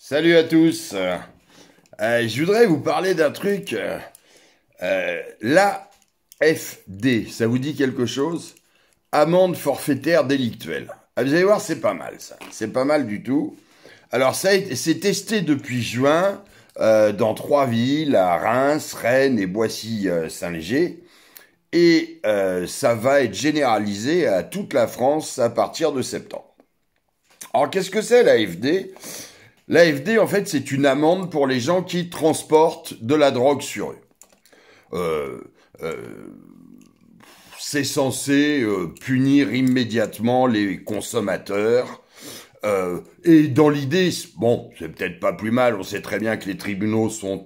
Salut à tous. Je voudrais vous parler d'un truc. L'AFD, ça vous dit quelque chose? Amende forfaitaire délictuelle. Ah, vous allez voir, c'est pas mal ça. C'est pas mal du tout. Alors, c'est testé depuis juin dans 3 villes, à Reims, Rennes et Boissy-Saint-Léger. Et ça va être généralisé à toute la France à partir de septembre. Alors, qu'est-ce que c'est l'AFD? L'AFD, en fait, c'est une amende pour les gens qui transportent de la drogue sur eux. Euh, euh, c'est censé punir immédiatement les consommateurs. Et dans l'idée, bon, c'est peut-être pas plus mal, on sait très bien que les tribunaux sont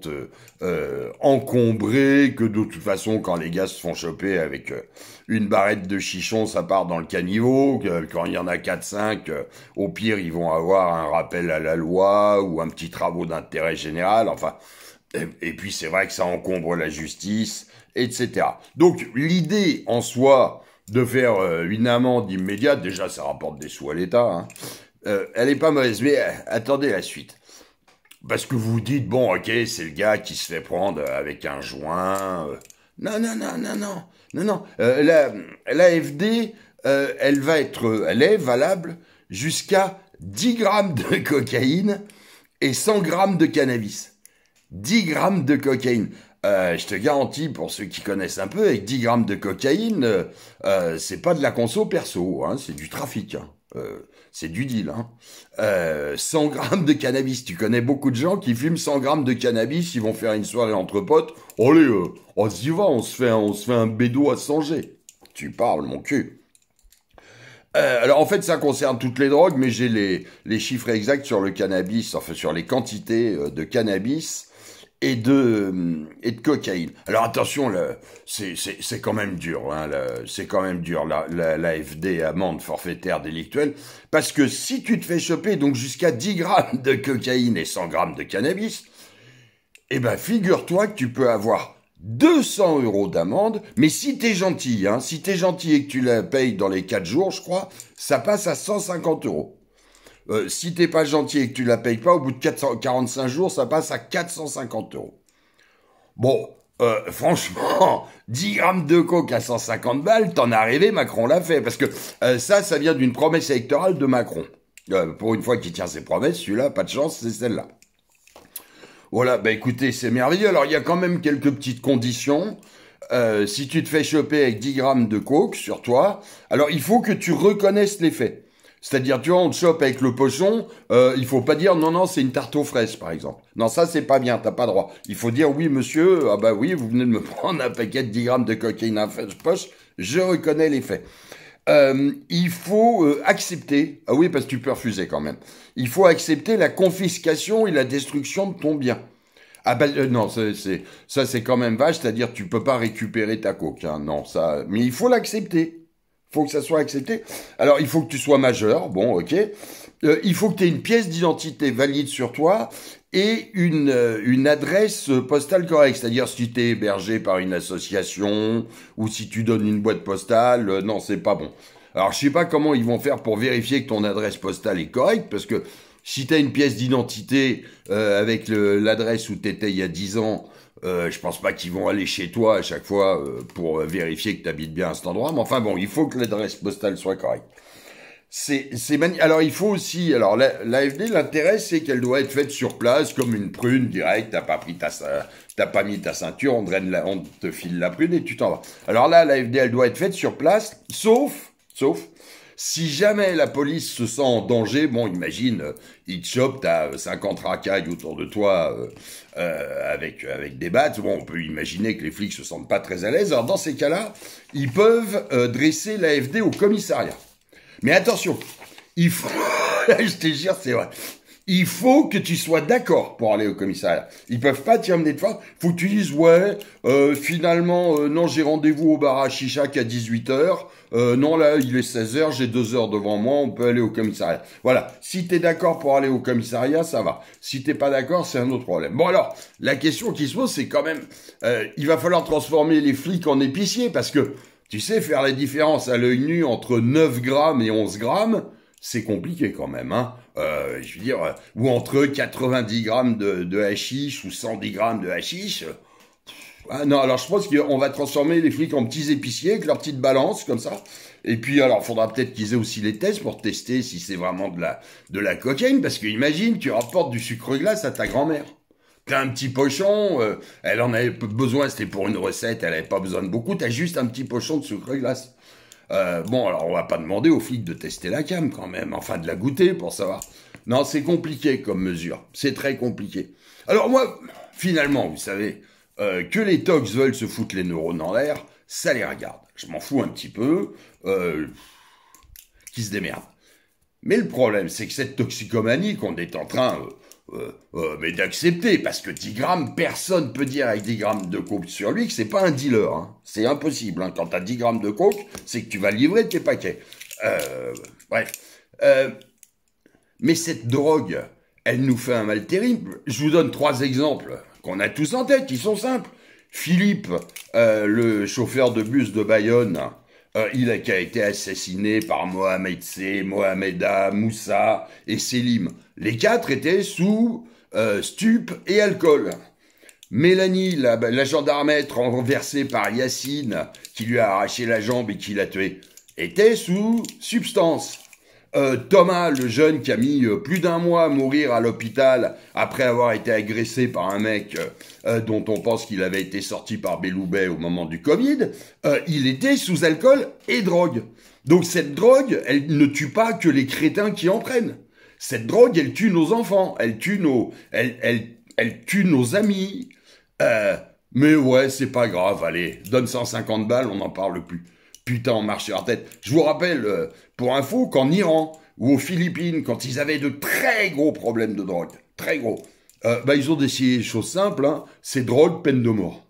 encombrés, que de toute façon, quand les gars se font choper avec une barrette de chichon, ça part dans le caniveau, que quand il y en a 4-5, au pire, ils vont avoir un rappel à la loi ou un petit travaux d'intérêt général, enfin, et puis c'est vrai que ça encombre la justice, etc. Donc, l'idée en soi de faire une amende immédiate, déjà, ça rapporte des sous à l'État, hein. Elle est pas mauvaise, mais attendez la suite. Parce que vous vous dites, bon, ok, c'est le gars qui se fait prendre avec un joint. Non, non, non, non, non, non, non. L'AFD, elle est valable jusqu'à 10 grammes de cocaïne et 100 grammes de cannabis. 10 grammes de cocaïne. Je te garantis, pour ceux qui connaissent un peu, avec 10 grammes de cocaïne, c'est pas de la conso perso, hein, c'est du trafic, hein. C'est du deal, hein. 100 grammes de cannabis. Tu connais beaucoup de gens qui fument 100 grammes de cannabis, ils vont faire une soirée entre potes. Allez, on s'y va, on se fait un bédo à Sanger. Tu parles, mon cul. Alors en fait, ça concerne toutes les drogues, mais j'ai les chiffres exacts sur le cannabis, enfin sur les quantités de cannabis et de cocaïne. Alors attention, c'est quand même dur, hein, c'est quand même dur, l'AFD, amende forfaitaire délictuelle, parce que si tu te fais choper donc jusqu'à 10 grammes de cocaïne et 100 grammes de cannabis, eh ben figure-toi que tu peux avoir 200 € d'amende, mais si t'es gentil, hein, si t'es gentil et que tu la payes dans les 4 jours, je crois, ça passe à 150 €. Si t'es pas gentil et que tu la payes pas, au bout de 445 jours, ça passe à 450 €. Bon, franchement, 10 grammes de coke à 150 balles, t'en as rêvé, Macron l'a fait. Parce que ça vient d'une promesse électorale de Macron. Pour une fois qu'il tient ses promesses, celui-là, pas de chance, c'est celle-là. Voilà, bah écoutez, c'est merveilleux. Alors, il y a quand même quelques petites conditions. Si tu te fais choper avec 10 grammes de coke sur toi, alors il faut que tu reconnaisses les faits. C'est-à-dire, tu vois, on te chope avec le pochon, il faut pas dire non, non, c'est une tarte aux fraises, par exemple. Non, ça, c'est pas bien, t'as pas droit. Il faut dire oui, monsieur, ah bah oui, vous venez de me prendre un paquet de 10 grammes de cocaïne à la poche, je reconnais les faits. Il faut accepter, ah oui, parce que tu peux refuser quand même, il faut accepter la confiscation et la destruction de ton bien. Ah ben non, ça c'est quand même vache, c'est-à-dire tu peux pas récupérer ta coke, hein, non, ça, mais il faut l'accepter. Faut que ça soit accepté. Alors, il faut que tu sois majeur, bon, ok. Il faut que tu aies une pièce d'identité valide sur toi et une adresse postale correcte. C'est-à-dire, si tu es hébergé par une association ou si tu donnes une boîte postale, non, c'est pas bon. Alors, je sais pas comment ils vont faire pour vérifier que ton adresse postale est correcte, parce que si tu as une pièce d'identité avec l'adresse où tu étais il y a 10 ans, je pense pas qu'ils vont aller chez toi à chaque fois pour vérifier que tu habites bien à cet endroit. Mais enfin bon, il faut que l'adresse postale soit correcte. Alors il faut aussi, alors l'AFD, l'intérêt c'est qu'elle doit être faite sur place comme une prune directe. T'as pas mis ta ceinture, on te file la prune et tu t'en vas. Alors là, l'AFD, elle doit être faite sur place, sauf si jamais la police se sent en danger, bon, imagine, ils te chopent, t'as 50 racailles autour de toi avec des battes, bon, on peut imaginer que les flics se sentent pas très à l'aise. Alors dans ces cas-là, ils peuvent dresser l'AFD au commissariat. Mais attention, il faut, je te jure, c'est vrai, il faut que tu sois d'accord pour aller au commissariat. Ils peuvent pas t'y emmener de force. Faut que tu dises, ouais, finalement, non, j'ai rendez-vous au bar à chicha qu'à 18h. Non, là, il est 16h, j'ai 2 heures devant moi, on peut aller au commissariat. Voilà. Si t'es d'accord pour aller au commissariat, ça va. Si t'es pas d'accord, c'est un autre problème. Bon, alors, la question qui se pose, c'est quand même, il va falloir transformer les flics en épiciers, parce que, tu sais, faire la différence à l'œil nu entre 9 grammes et 11 grammes, c'est compliqué quand même, hein. Je veux dire, ou entre 90 grammes de hashish ou 110 grammes de hashish. Ah non, alors je pense qu'on va transformer les flics en petits épiciers avec leur petite balance, comme ça. Et puis, alors, faudra peut-être qu'ils aient aussi les tests pour tester si c'est vraiment de la cocaïne, parce que imagine, tu rapportes du sucre glace à ta grand-mère. T'as un petit pochon, elle en avait besoin, c'était pour une recette, elle avait pas besoin de beaucoup, t'as juste un petit pochon de sucre glace. Bon, alors on va pas demander aux flics de tester la cam quand même, enfin de la goûter pour savoir. Non, c'est compliqué comme mesure, c'est très compliqué. Alors moi, finalement, vous savez, que les tox veulent se foutre les neurones en l'air, ça les regarde. Je m'en fous un petit peu, qui se démerdent. Mais le problème, c'est que cette toxicomanie qu'on est en train mais d'accepter, parce que 10 grammes, personne peut dire avec 10 grammes de coke sur lui que c'est pas un dealer. Hein. C'est impossible. Hein. Quand t'as 10 grammes de coke, c'est que tu vas livrer tes paquets. Bref. Mais cette drogue, elle nous fait un mal terrible. Je vous donne 3 exemples qu'on a tous en tête, qui sont simples. Philippe, le chauffeur de bus de Bayonne, il a été assassiné par Mohamed C, Mohamed A, Moussa et Selim. Les 4 étaient sous stup et alcool. Mélanie, la gendarmette renversée par Yacine, qui lui a arraché la jambe et qui l'a tué, était sous substance. Thomas, le jeune qui a mis plus d'1 mois à mourir à l'hôpital après avoir été agressé par un mec dont on pense qu'il avait été sorti par Belloubet au moment du Covid, il était sous alcool et drogue. Donc cette drogue, elle ne tue pas que les crétins qui en prennent. Cette drogue, elle tue nos enfants, elle tue elle tue nos amis. Mais ouais, c'est pas grave, allez, donne 150 balles, on n'en parle plus. Putain, on marche sur la tête. Je vous rappelle, pour info, qu'en Iran ou aux Philippines, quand ils avaient de très gros problèmes de drogue, très gros, ils ont décidé des choses simples, hein, c'est drogue, peine de mort.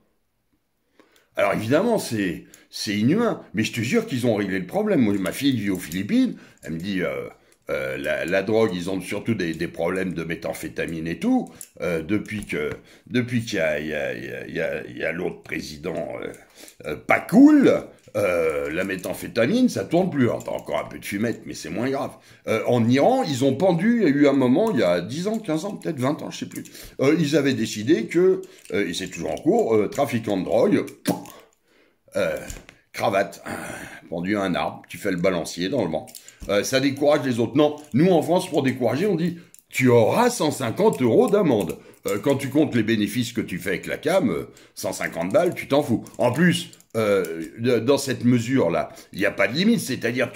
Alors évidemment, c'est inhumain, mais je te jure qu'ils ont réglé le problème. Moi, ma fille vit aux Philippines, elle me dit... la drogue, ils ont surtout des problèmes de méthamphétamine et tout, depuis qu'il y a l'autre président pas cool, la méthamphétamine, ça tourne plus. Alors, t'as encore un peu de fumette, mais c'est moins grave. En Iran, ils ont pendu, il y a eu un moment, il y a 10 ans, 15 ans, peut-être 20 ans, je sais plus, ils avaient décidé que, et c'est toujours en cours, trafiquant de drogue, cravate, pendu à un arbre, tu fais le balancier dans le vent. Ça décourage les autres. Non, nous en France, pour décourager, on dit « tu auras 150 € d'amende ». Quand tu comptes les bénéfices que tu fais avec la cam, 150 balles, tu t'en fous. En plus, dans cette mesure-là, il n'y a pas de limite, c'est-à-dire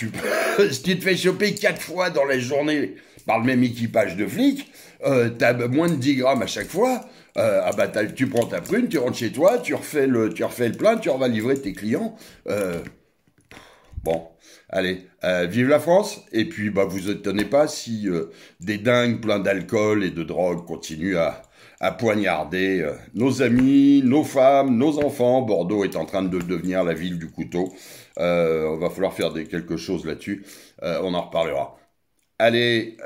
si tu te fais choper 4 fois dans la journée par le même équipage de flics, t'as moins de 10 grammes à chaque fois, tu prends ta prune, tu rentres chez toi, tu refais le plein, tu vas livrer tes clients. Bon, allez, vive la France, et puis vous étonnez pas si des dingues pleins d'alcool et de drogue continuent à poignarder nos amis, nos femmes, nos enfants. Bordeaux est en train de devenir la ville du couteau. Va falloir faire quelque chose là-dessus, on en reparlera. Allez,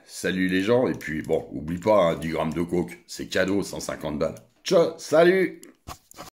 salut les gens, et puis bon, oublie pas, hein, 10 grammes de coke, c'est cadeau, 150 balles. Ciao, salut!